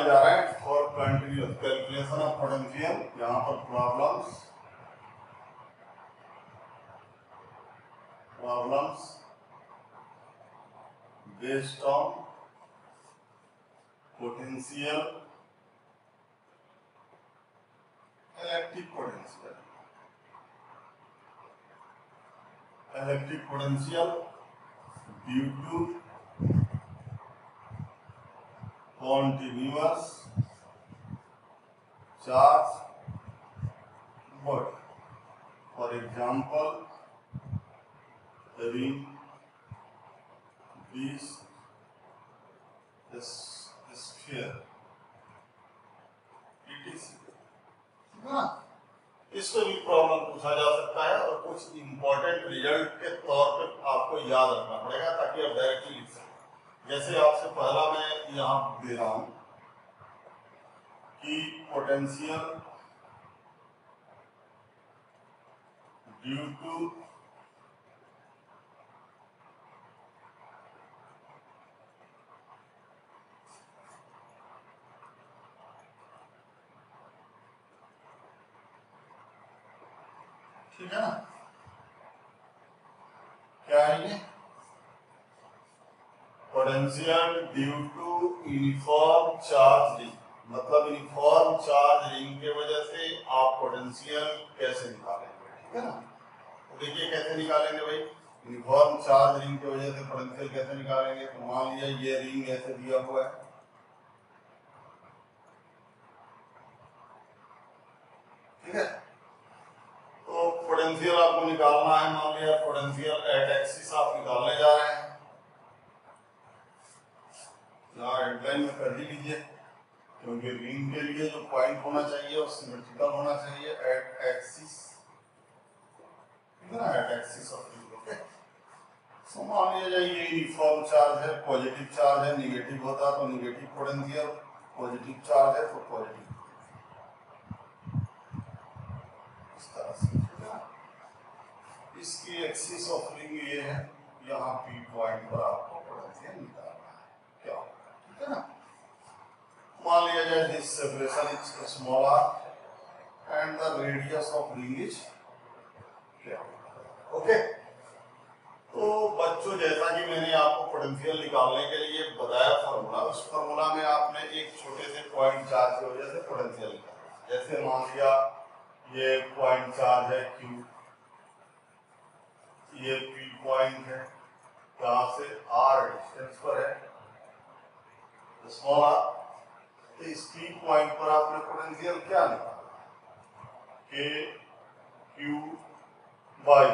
निकालने जा रहे हैं for continuous calculation of potential. यहाँ पर problems based on potential electric potential due to continuous charge body. For example, ring, disk, sphere, etc. इस पर भी प्रॉब्लम पूछा जा सकता है और कुछ इंपॉर्टेंट रिजल्ट के तौर पर आपको याद रखना पड़ेगा ताकि आप डायरेक्टली लिख सकें। जैसे आपसे पहला मैं यहाँ दे रहा हूं कि पोटेंशियल ड्यू टू ठीक है ना, क्या है ये potential due to uniform charge ring, मतलब यूनिफॉर्म चार्ज रिंग के वजह से आप पोटेंशियल कैसे निकालेंगे। ठीक है ना, तो देखिए कैसे निकालेंगे भाई, यूनिफॉर्म चार्ज रिंग की वजह से पोटेंशियल कैसे निकालेंगे। तो मान लीजिए ये रिंग ऐसे दिया हुआ है, ठीक है, तो पोटेंशियल आपको निकालना है। मान लिया पोटेंशियल एट एक्सिस आप निकालने जा रहे हैं, हेडलाइन में कर ही लीजिए, क्योंकि रिंग के लिए जो पॉइंट होना चाहिए वो सिमेट्रिकल होना चाहिए at axis, at axis of ring. Okay, तो मान लिया जाए ये यूनिफॉर्म चार्ज है, पॉजिटिव चार्ज है, निगेटिव होता तो निगेटिव पोटेंशियल, पॉजिटिव चार्ज है तो पॉजिटिव, इस तरह से। इसकी एक्सिस ऑफ रिंग ये है, यहाँ पी पॉइंट पर आपको पोटेंशियल निकालना है, क्या होगा, ठीक है ना। मान लिया जाए this separation is small R and the radius of ring is क्या, ओके। तो बच्चों जैसा कि मैंने आपको पोटेंशियल निकालने के लिए बताया फार्मूला, उस फार्मूला में आपने एक छोटे से पॉइंट चार्ज की वजह से पोटेंशियल निकाला। जैसे मान लिया ये पॉइंट चार्ज है Q, ये P पॉइंट है, यहाँ से R डिस्टेंस पर है, स्मॉल r, तो इस P पॉइंट पर आपने पोटेंशियल क्या निकाला, K Q बाई,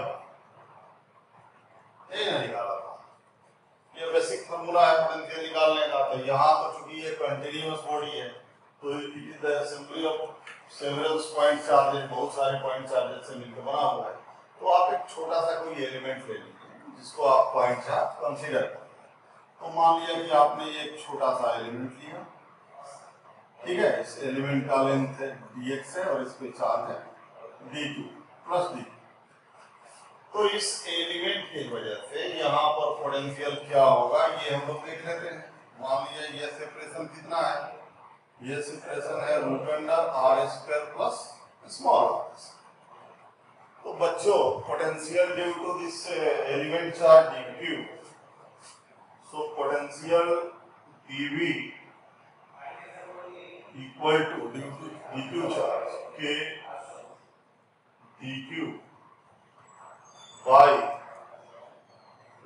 ये नहीं निकाला था। ये बेसिक फार्मूला है पोटेंशियल निकालने का। तो यहाँ तो चूंकि ये कंटिन्यूअस बॉडी है, तो it is the assembly of several point charges, बहुत सारे पॉइंट चार्जेस से मिलकर बना हुआ है। तो आप एक छोटा सा कोई एलिमेंट ले लीजिए जिसको आप पॉइंट चार्ज कंसीडर करें। तो मान लिया कि आपने एक छोटा सा एलिमेंट लिया, ठीक है, इस एलिमेंट का लेंथ है dx है और इस पे चार्ज है d2 प्लस d। तो इस एलिमेंट की वजह से यहाँ पर पोटेंशियल क्या होगा ये हम लोग देख लेते हैं। मान लीजिए ये सेपरेशन कितना है, ये सेपरेशन है root under R square plus small R. तो बच्चों potential due to this element charge dq, so potential dv equal to dq charge k dq by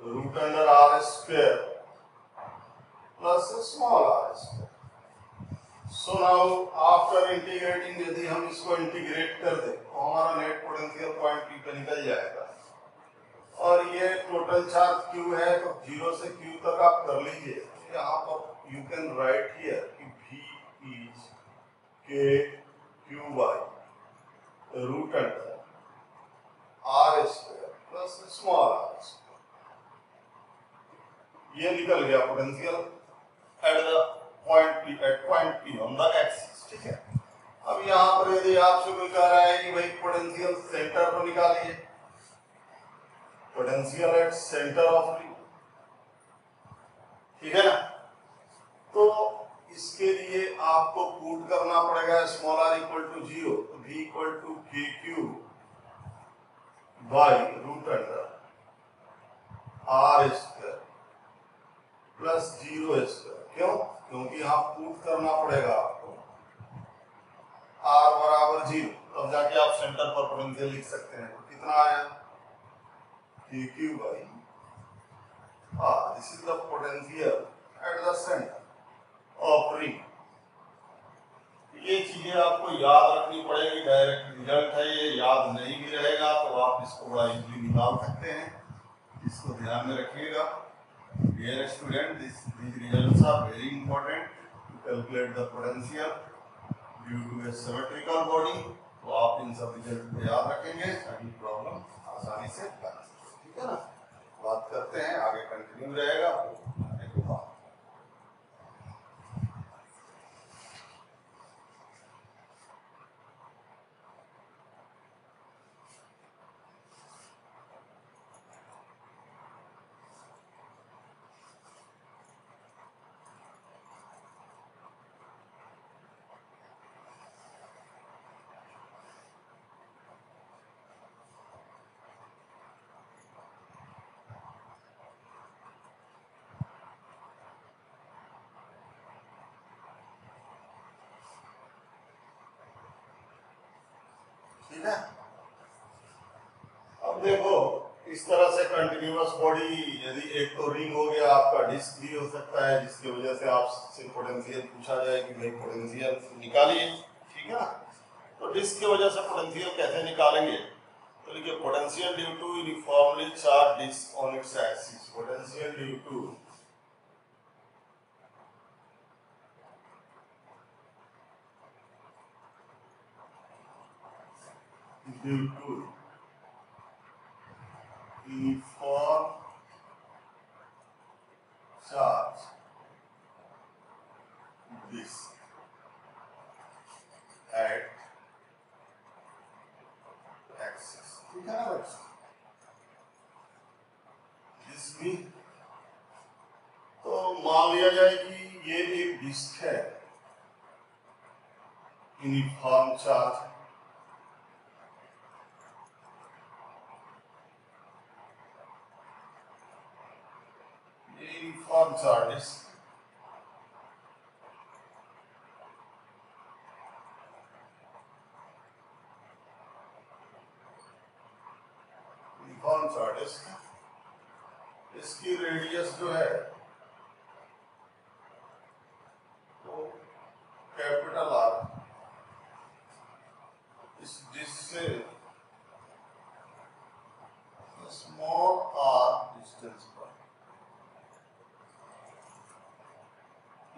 root under r square plus small r square. So now after integrating, यदि हम इसको integrate कर दें तो हमारा net potential point P पे निकल जाएगा। और ये टोटल चार्ज Q है, तो 0 से Q तक आप कर लीजिए। यहाँ पर यू कैन राइट हियर कि V is K Q by root under r square plus small r square. ये निकल गया potential at the point P on the axis, ठीक है। अब यहाँ पर यदि आपसे कोई कह रहा है कि भाई पोटेंशियल सेंटर पर निकालिए, potential at centre of ring, ठीक है ना, तो इसके लिए आपको पुट करना पड़ेगा स्मॉल r इक्वल टू 0, तो v equal to K Q by root under R square plus 0 square. क्यों? क्योंकि यहाँ पुट करना पड़ेगा आपको r बराबर 0, तब जाके आप सेंटर पर पोटेंशियल लिख सकते हैं। तो कितना आया? के Q by r, this is the potential at the centre of ring. ये चीजें आपको याद रखनी पड़ेगी, डायरेक्ट रिजल्ट है ये, याद नहीं भी रहेगा तो आप इसको बड़ा इजीली निकाल सकते हैं। इसको ध्यान में रखिएगा। Dear student, these results are very important to calculate the potential due to a symmetrical body। तो आप इन सब रिजल्ट को याद रखेंगे, सभी प्रॉब्लम आसानी से कर सकते हैं। ठीक है ना? बात करते हैं आगे, कंटिन्यू रहेगा। ठीक है? अब देखो, इस तरह से कंटिन्यूअस बॉडी, यदि एक तो रिंग हो गया, आपका डिस्क भी हो सकता है, जिसकी वजह से आपसे पोटेंशियल पूछा जाए कि भाई पोटेंशियल निकालिए। ठीक है ना? तो डिस्क की वजह से पोटेंशियल कैसे निकालेंगे? तो देखिए, potential due to uniformly charge disc on its axis, potential due to uniform charge disk at axis। ठीक है ना बच्चों? दिस भी, तो मान लिया जाए कि ये एक डिस्क है, uniform charge, uniform charge disc इसकी रेडियस जो है वो कैपिटल आर, इस डिस्क से स्मॉल आर डिस्टेंस पर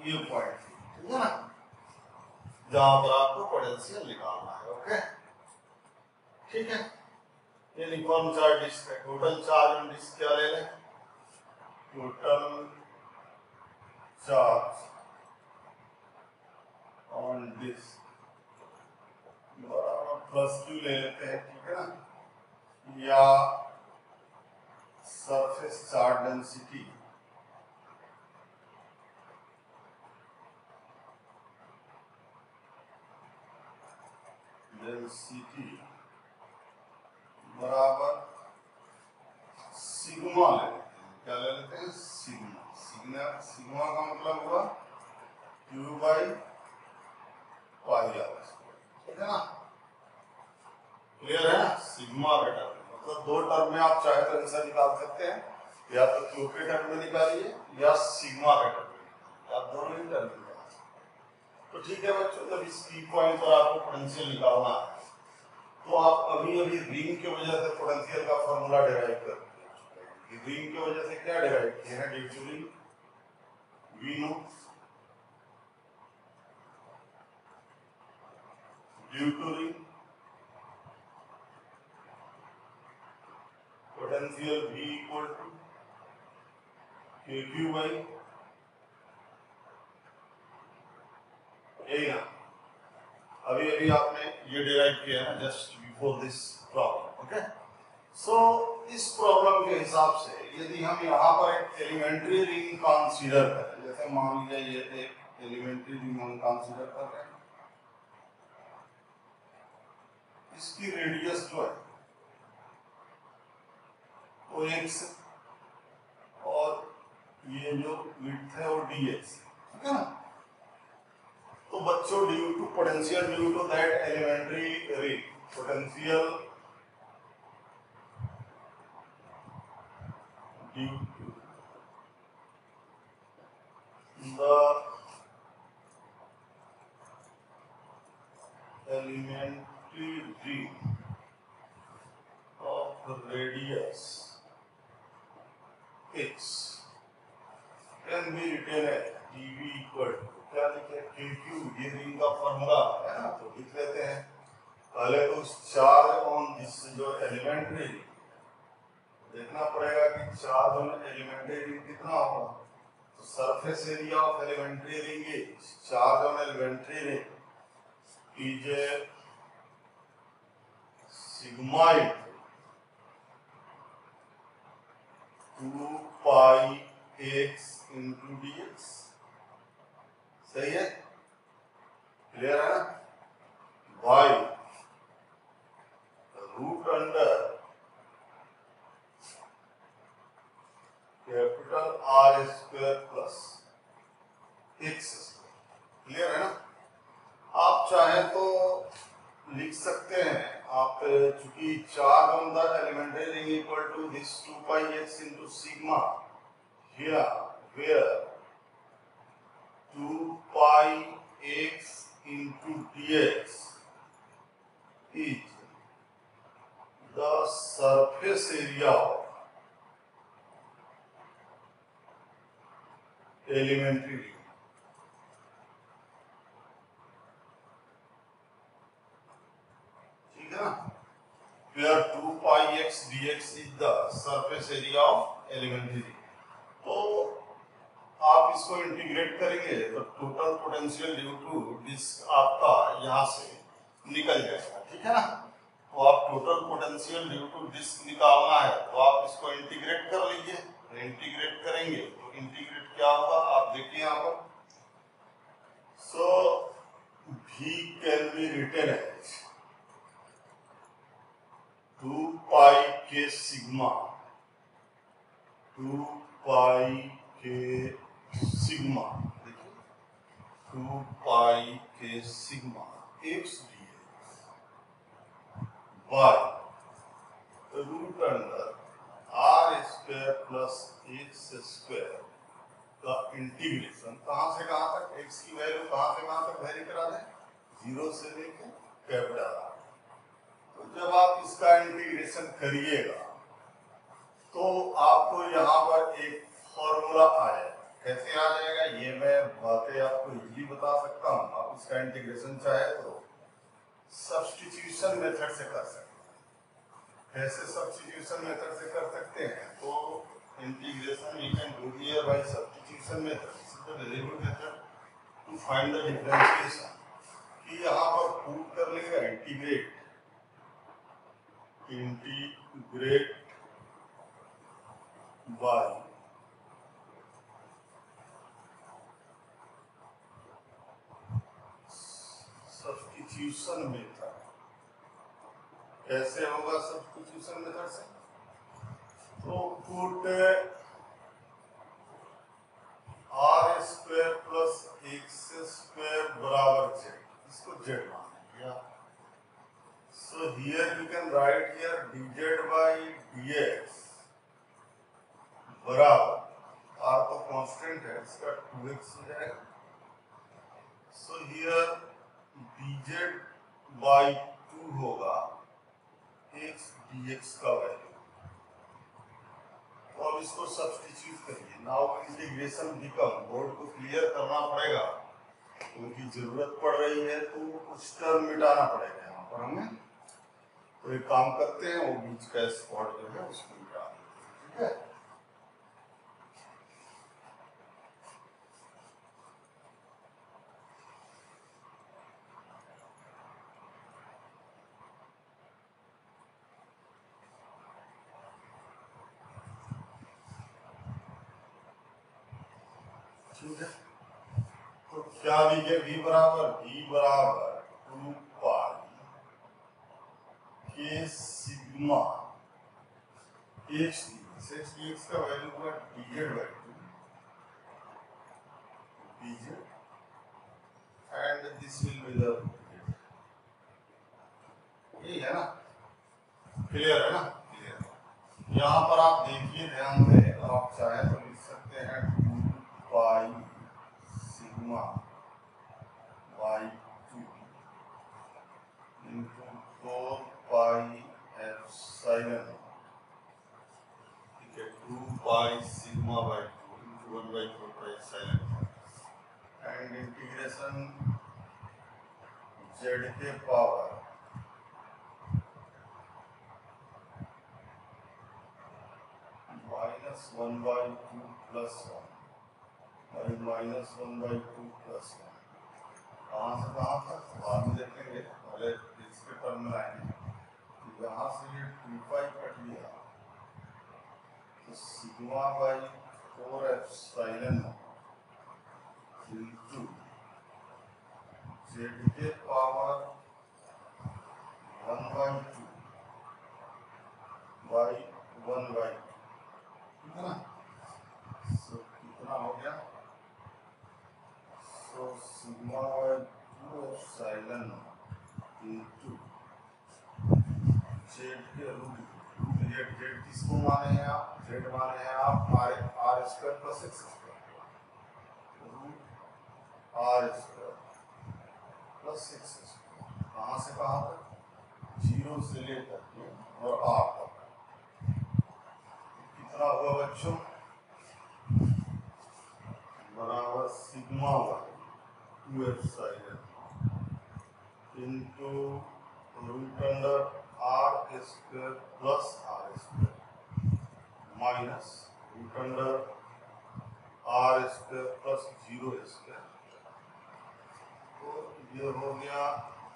ये पॉइंट, ठीक है ना, जहां पर आपको पोटेंशियल निकालना है। ओके, ठीक है। ये यूनिफॉर्म चार्ज डिस्क है। टोटल चार्ज ऑन डिस्क क्या ले लें? टोटल चार्ज ऑन डिस्क बराबर प्लस क्यू ले लेते हैं, ठीक है ना, या सरफेस चार्ज डेंसिटी बराबर सिग्मा ले लेते हैं। क्या ले लेते हैं? सिग्मा। सिग्मा का मतलब हुआ क्यू बाई पाई आर, ठीक है ना? क्लियर है ना? सिग्मा का टर्म मतलब दो टर्म में आप चाहे तो आंसर निकाल सकते हैं, या तो क्यू के टर्म में निकालिए या सिग्मा के टर्म में, आप दोनों ही टर्म में निकाल सकते। तो ठीक है बच्चों, जब इस की पॉइंट पर आपको पोटेंशियल निकालना है तो आप अभी अभी रिंग की वजह से पोटेंशियल का फॉर्मूला डिराइव कर चुके हैं। रिंग की वजह से क्या डिराइव किया है? Due to ring we know, due to ring potential V equal to K Q by, यही ना, अभी अभी आपने ये डिराइव किया है just before this problem. Okay, so इस प्रॉब्लम के हिसाब से यदि हम यहाँ पर एक एलिमेंट्री रिंग कंसीडर करें, जैसे मान लीजिए ये एक एलिमेंट्री रिंग हम कंसीडर कर रहे हैं। इसकी रेडियस जो है वो x और ये जो विड्थ है वो dx, ठीक है ना। तो बच्चों due to potential due to that elementary ring potential due to the elementary ring of radius x can be written as dv equal to क्या लिखे qq, ये रिंग का फॉर्मूला है ना, तो लिख लेते हैं। पहले तो चार्ज ऑन दिस जो एलिमेंट्री देखना पड़ेगा कि चार्ज ऑन एलिमेंट्री रिंग कितना होगा। तो surface area of elementary ring is charge on elementary ring is sigma into 2 pi x into dx। सही है, क्लियर है ना। y root under capital R square plus x square, clear है ना। आप चाहें तो लिख सकते हैं, आप चूंकि charge on the elementary ring equal to this 2 pi x into sigma here where 2 pi x into dx is the surface area of elementary ring। Where 2 pi x dx is the surface area of elementary ring। तो आप इसको integrate करेंगे तो total potential due to disc आपका यहाँ से निकल जाएगा, ठीक है ना। तो आप total potential due to disc निकालना है तो आप इसको इंटीग्रेट कर लीजिए। तो इंटीग्रेट करेंगे तो इंटीग्रेट क्या होगा आप देखिए यहाँ पर। So v can be written as 2 pi k sigma 2 pi k sigma, देखिए 2 pi k sigma x dx by root under r square plus x square का इंटीग्रेशन कहाँ से कहाँ तक, x की वैल्यू कहाँ से कहाँ तक वेरी करा दें, 0 से लेकर कैपिटल R। तो जब आप इसका इंटीग्रेशन करिएगा तो आपको यहाँ पर एक फॉर्मूला आएगा। कैसे आ जाएगा ये मैं बातें आपको इजीली बता सकता हूँ। आप इसका इंटीग्रेशन चाहे तो सब्स्टिट्यूशन मेथड से कर सकते हैं। कैसे सब्स्टिट्यूशन मेथड से कर सकते हैं, तो integration you can do here by substitution method, this is the variable method to find the differentiation. कि यहाँ पर पुट कर लेगा इंटीग्रेट बाय सब्स्टिट्यूशन मेथड। कैसे होगा सब्स्टिट्यूशन मेथड से, तो put r square plus x square बराबर z, इसको z मान लिया। So here you can write here dz by dx बराबर r तो कांस्टेंट है, इसका 2x हो जाएगा। So here dz by 2 होगा x dx का वैल्यू। तो अब इसको सब्स्टिट्यूट करिए। नाउ इंटीग्रेशन बिकम, बोर्ड को क्लियर करना पड़ेगा क्योंकि जरूरत पड़ रही है तो कुछ टर्म मिटाना पड़ेगा यहाँ पर हमें। तो एक काम करते हैं, वो बीच का स्पॉट जो है उसको मिटा देते हैं, ठीक है। ठीक है, तो क्या लिखे v बराबर 2 पाई के सिग्मा x dx का वैल्यू हुआ dz by 2 dz and this will be the ये है ना, क्लियर है ना, क्लियर। यहाँ पर आप देखिए ध्यान से, आप चाहे तो लिख सकते हैं 2 pi sigma by 2 into 4 pi epsilon, ठीक है, 2 pi sigma by 2 into 1 by 4 pi epsilon and integration z के पावर -1 बाई 2 प्लस 1 और -1 बाई 2 प्लस 1, कहाँ से कहाँ तक बाद में देखेंगे, पहले इसके टर्म में आएंगे। यहाँ से ये 2 पाई कट गया तो sigma by 4 epsilon into z के पावर 1 बाई 2 बाई 1 बाई 2, ठीक है ना। सो कितना हो गया, so sigma by 2 epsilon into z के रूट z किसको माने हैं आप, z माने हैं आप r square plus x square, root r square plus x square, कहाँ से कहाँ तक, 0 से लेकर के और r तक। कितना हुआ बच्चों, बराबर sigma by 2 epsilon into root under r square plus r square minus root under r square plus 0 square, तो ये हो गया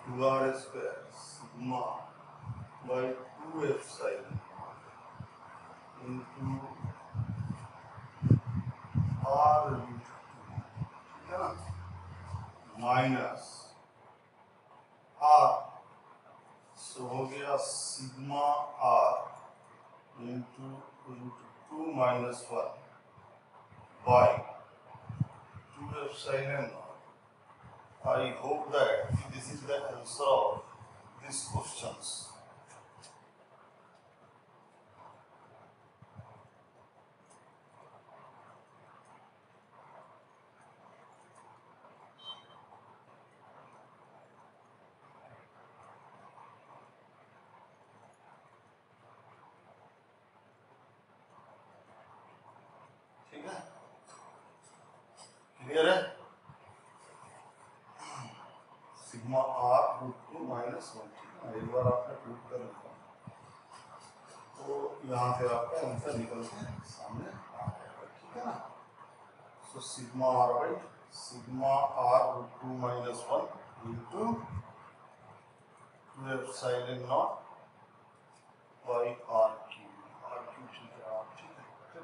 2r square sigma by 2 epsilon into r root, ठीक है ना, माइनस r, सो हो गया sigma r into root 2 minus 1 by 2 epsilon naught. I hope that this is the answer of these questions. ठीक है, क्लियर है। सिग्मा r रूट 2 माइनस 1, ठीक है, एक बार आपने प्रूव कर लिया तो यहाँ से आपका आंसर निकल के सामने आ जाएगा, ठीक है ना। So sigma r by sigma r root 2 minus 1 into 2 epsilon naught by r cube, ठीक है,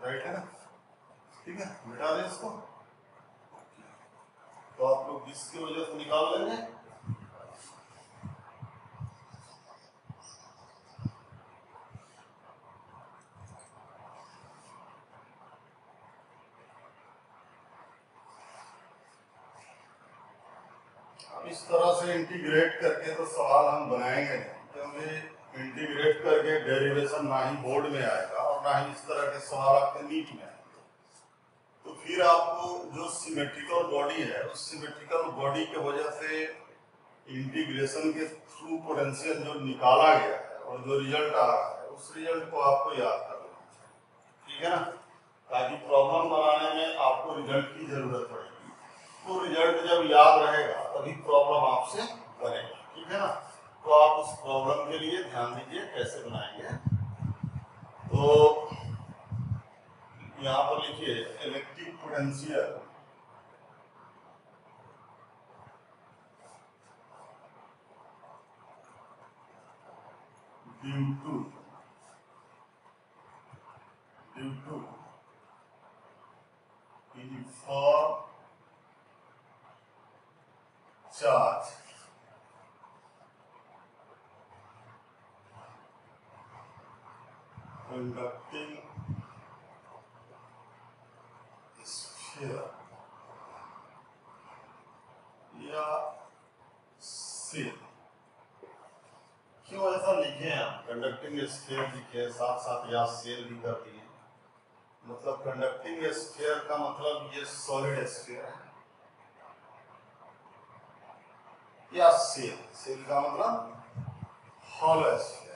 राइट है ना, ठीक है, मिटा दें इसको, तो आप लोग किसकी वजह से निकाल लेंगे, अब इस तरह से इंटीग्रेट करके तो सवाल हम बनाएंगे नहीं, क्योंकि इंटीग्रेट करके डेरिवेशन ना ही बोर्ड में आएगा और ना ही इस तरह के सवाल आपके नीट में आएंगे। तो फिर आपको जो सिमेट्रिकल बॉडी है उस सिमेट्रिकल बॉडी के वजह से इंटीग्रेशन के थ्रू पोटेंशियल जो निकाला गया है और जो रिजल्ट आ रहा है उस रिजल्ट को आपको याद कर लेना चाहिए, ठीक है ना, ताकि प्रॉब्लम बनाने में आपको रिजल्ट की जरूरत पड़ेगी। तो रिजल्ट जब याद रहेगा तभी प्रॉब्लम आपसे बनेगी, ठीक है ना। तो आप उस प्रॉब्लम के लिए ध्यान दीजिए कैसे बनाएंगे। तो यहाँ पर लिखिए electric potential due to uniform charge conducting sphere या सेल। क्यों ऐसा लिखे हैं हम? कंडक्टिंग स्फीयर लिखे, साथ साथ या सेल भी कर दिए। मतलब कंडक्टिंग स्फीयर का मतलब ये सॉलिड स्फीयर है, या सेल, सेल का मतलब हॉलो स्फीयर।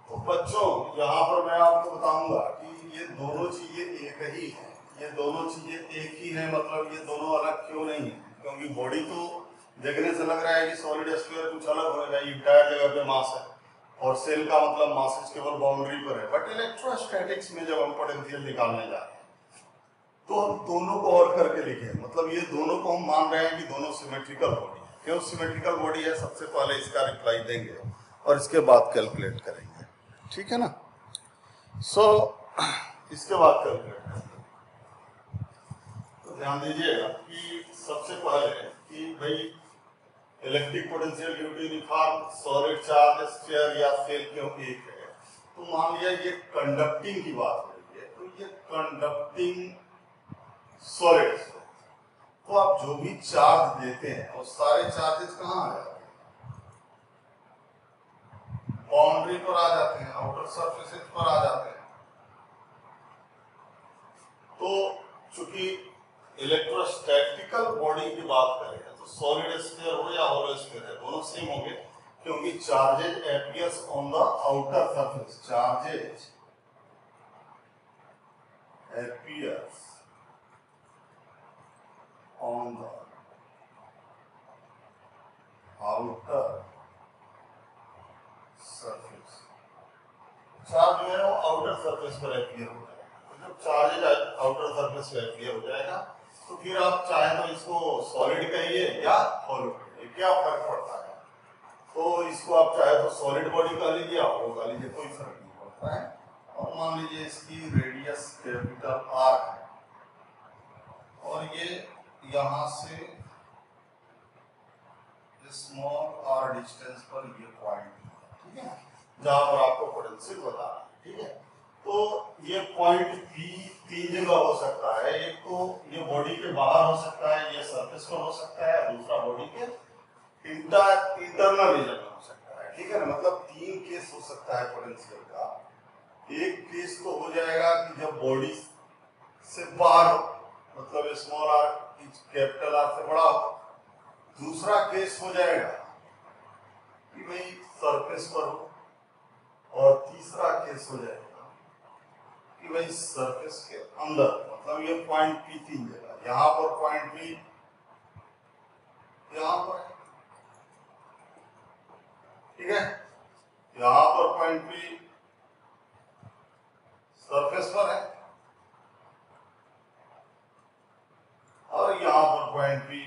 तो बच्चों यहाँ पर मैं आपको बताऊंगा कि ये दोनों चीजें एक ही है, ये दोनों चीजें एक ही है। मतलब ये दोनों अलग क्यों नहीं है? क्योंकि बॉडी तो देखने से लग रहा है कि सॉलिड स्फीयर कुछ अलग होगा, ये इंटायर जगह पे मास है, और सेल का मतलब मास केवल बाउंड्री पर है। बट इलेक्ट्रोस्टैटिक्स में जब हम पोटेंशियल निकालने जा रहे हैं तो हम दोनों को और करके लिखे। मतलब ये दोनों को हम मान रहे हैं कि दोनों सिमेट्रिकल बॉडी है। क्यों सिमेट्रिकल बॉडी है? सबसे पहले इसका रिप्लाई देंगे और इसके बाद कैलकुलेट करेंगे, ठीक है ना? इसके बाद कैलकुलेट करेंगे। तो ध्यान दीजिएगा कि सबसे पहले कि भाई electric potential due to uniform solid charge sphere या सेल क्यों एक है? तो मान लिया ये कंडक्टिंग की बात हो रही है, तो ये कंडक्टिंग सॉलिड, तो आप जो भी चार्ज देते हैं वो सारे चार्जेस कहाँ आ जाते हैं? बाउंड्री पर आ जाते हैं, आउटर सरफेसेस पर आ जाते हैं। तो चूंकि इलेक्ट्रोस्टैटिकल बॉडी की बात करें तो सॉलिड स्फीयर हो या हॉलो स्फीयर है, दोनों सेम होंगे, क्योंकि charges appears on the outer surface, charges appears on the outer surface, charge जो है वो आउटर सरफेस पर अपीयर हो जाएगा। जब चार्ज आउटर सरफेस पर अपीयर हो जाएगा तो फिर आप चाहे तो इसको सॉलिड कहिए या हॉलो कहिए, क्या फर्क पड़ता है? तो इसको आप चाहे तो सॉलिड बॉडी कह लीजिए या हॉलो कह लीजिए, कोई फर्क नहीं पड़ता है। और मान लीजिए इसकी रेडियस कैपिटल आर है और ये यहाँ से स्मॉल आर डिस्टेंस पर ये पॉइंट, ठीक है, जहां पर आपको पोटेंशियल बताना है, ठीक है। तो ये पॉइंट पी तीन जगह हो सकता है। एक तो ये बॉडी के बाहर हो सकता है, ये सरफेस पर हो सकता है, दूसरा बॉडी के इंटरनल रीजन में हो सकता है, ठीक है ना। मतलब तीन केस हो सकता है पोटेंशियल का। एक केस तो हो जाएगा कि जब बॉडी से बाहर हो, मतलब स्मॉल आर कैपिटल आर से बड़ा हो। दूसरा केस हो जाएगा कि भाई सरफेस पर हो, और तीसरा केस हो जाएगा कि भाई सरफेस के अंदर, मतलब ये पॉइंट पी तीन जगह, यहां पर पॉइंट पी, यहां पर, ठीक है, यहां पर पॉइंट पी सरफेस पर है और यहां पर पॉइंट पी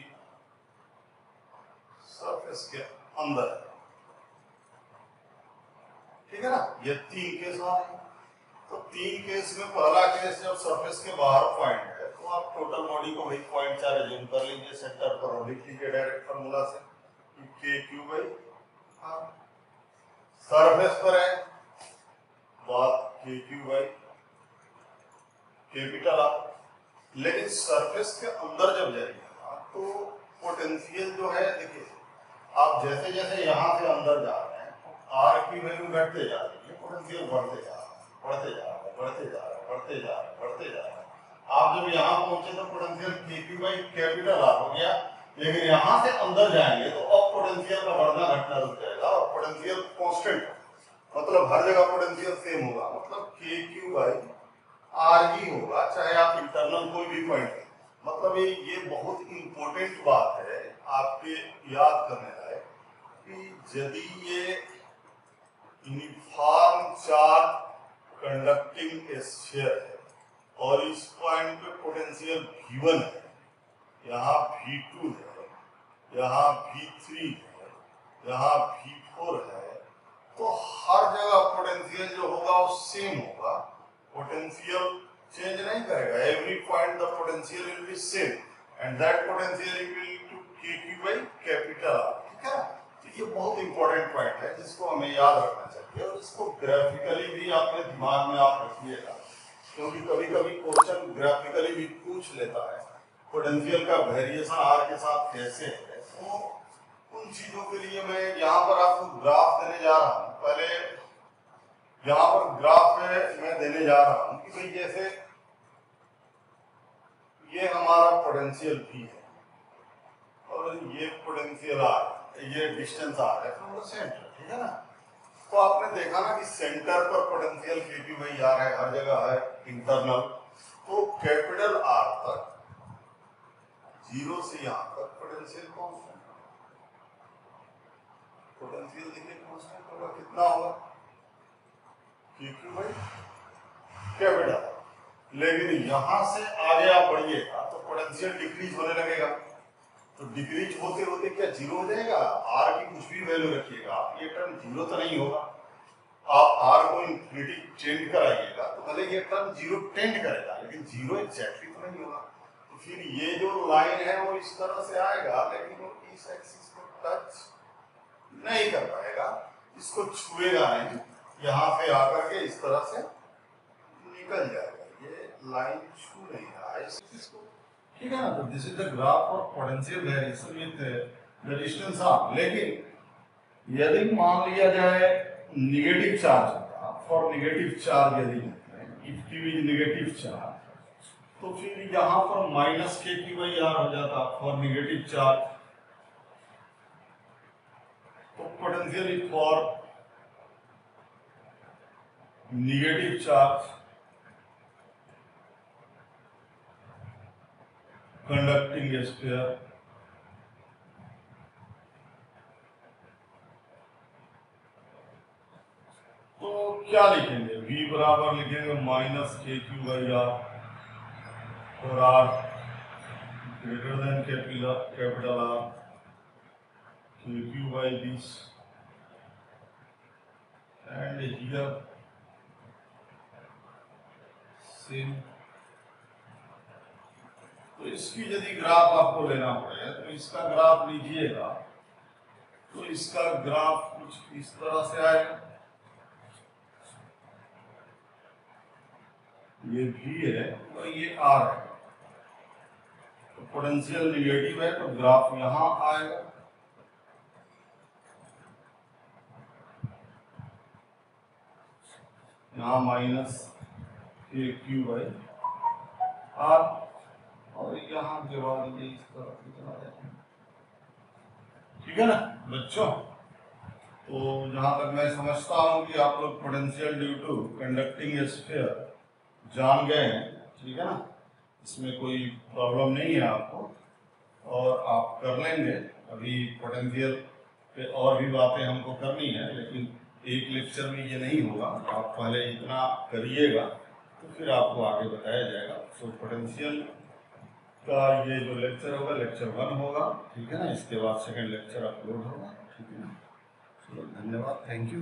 सरफेस के अंदर है, ठीक है ना। ये तीन केस आ रहे हैं। तो तीन केस में पहला केस जब सरफेस के बाहर पॉइंट है तो आप टोटल बॉडी को वही पॉइंट चार एज्यूम कर लीजिए सेंटर पर और लिख लीजिए डायरेक्ट फार्मूला से कि Q बाई आर। सरफेस पर है बात KQ बाई कैपिटल आर। लेकिन सरफेस के अंदर जब जाइएगा तो पोटेंशियल जो है, देखिए आप जैसे जैसे यहाँ से अंदर जा रहे हैं आर की वैल्यू घटते जा रही है, पोटेंशियल बढ़ते जा रहा है, बढ़ते जा रहा है, बढ़ते जा रहा है, बढ़ते जा रहा है, बढ़ते जा रहा है। आप जब यहाँ पहुंचे तो potential KQ by capital R हो गया, लेकिन यहाँ से अंदर जाएंगे तो अब पोटेंशियल का बढ़ना घटना रुक जाएगा और पोटेंशियल कांस्टेंट, मतलब हर जगह पोटेंशियल सेम होगा, मतलब KQ बाई आर ही होगा, चाहे आप इंटरनल कोई भी पॉइंट। मतलब ये बहुत इंपॉर्टेंट बात है आपके याद करने लायक कि यदि ये यूनिफॉर्म चार्ज कंडक्टिंग स्फीयर है और इस पॉइंट पे पोटेंशियल V1 है, यहाँ V2 है, यहाँ V3 है, यहाँ V4 है तो हर जगह पोटेंशियल जो होगा वो सेम होगा, पोटेंशियल चेंज नहीं करेगा। Every point the potential will be same and that potential equal to KQ by capital R, ठीक है। तो ये बहुत इंपॉर्टेंट पॉइंट है जिसको हमें याद रखना चाहिए और इसको ग्राफिकली भी अपने दिमाग में आप रखिएगा, क्योंकि कभी कभी क्वेश्चन ग्राफिकली भी पूछ लेता है पोटेंशियल का वेरिएशन R के साथ कैसे है। तो उन चीजों के लिए मैं यहाँ पर आपको ग्राफ देने जा रहा हूँ। पहले यहाँ पर ग्राफ में मैं देने जा रहा हूँ कि भाई जैसे ये हमारा पोटेंशियल भी है और ये पोटेंशियल R, ये डिस्टेंस R है फ्रॉम द सेंटर, ठीक है ना। तो आपने देखा ना कि सेंटर पर पोटेंशियल KQ बाई R है, हर जगह है इंटरनल। तो कैपिटल R तक, 0 से यहाँ तक पोटेंशियल कांस्टेंट, पोटेंशियल देखिए कांस्टेंट होगा, कितना होगा KQ बाई कैपिटल। लेकिन यहां से आगे आप बढ़िएगा तो पोटेंशियल डिक्रीज होने लगेगा। तो डिक्रीज होते होते क्या 0 हो जाएगा? R की कुछ भी वैल्यू रखिएगा आप, ये टर्म 0 तो नहीं होगा। आप R को इंफिनिटी टेंड कराइएगा तो भले ये टर्म 0 टेंड करेगा, लेकिन 0 एग्जैक्टली तो नहीं होगा। तो फिर ये जो लाइन है वो इस तरह से आएगा, लेकिन वो इस एक्सिस को टच नहीं कर पाएगा, इसको छुएगा नहीं, यहाँ से आकर के इस तरह से निकल जाएगा। ये लाइन छू नहीं रहा है इसको, ठीक है ना। तो this is the graph of potential variation with the distance R। लेकिन यदि मान लिया जाए नेगेटिव चार्ज होगा, फॉर नेगेटिव चार्ज यदि if Q is negative charge, तो फिर यहाँ पर माइनस KQ बाई R हो जाता फॉर नेगेटिव चार्ज। तो potential for negative charge conducting sphere, तो क्या लिखेंगे? V बराबर लिखेंगे माइनस KQ बाई R और R greater than capital R, KQ by this and here same. तो इसकी यदि ग्राफ आपको लेना पड़े तो इसका ग्राफ लीजिएगा, तो इसका ग्राफ कुछ इस तरह से आएगा। ये V है और ये R है, तो पोटेंशियल नेगेटिव है तो ग्राफ यहां आएगा। यहाँ माइनस KQ बाई R और यहाँ के बाद ये इस तरह से चला जाएगा, ठीक है ना बच्चों। तो जहां तक मैं समझता हूँ कि आप लोग potential due to conducting sphere जान गए हैं, ठीक है ना। इसमें कोई प्रॉब्लम नहीं है आपको और आप कर लेंगे। अभी पोटेंशियल पे और भी बातें हमको करनी है, लेकिन एक लेक्चर में ये नहीं होगा। आप पहले इतना करिएगा तो फिर आपको आगे बताया जाएगा। सो पोटेंशियल का ये जो लेक्चर होगा लेक्चर 1 होगा, ठीक है ना। इसके बाद सेकंड लेक्चर अपलोड होगा, ठीक है ना। चलो धन्यवाद, थैंक यू।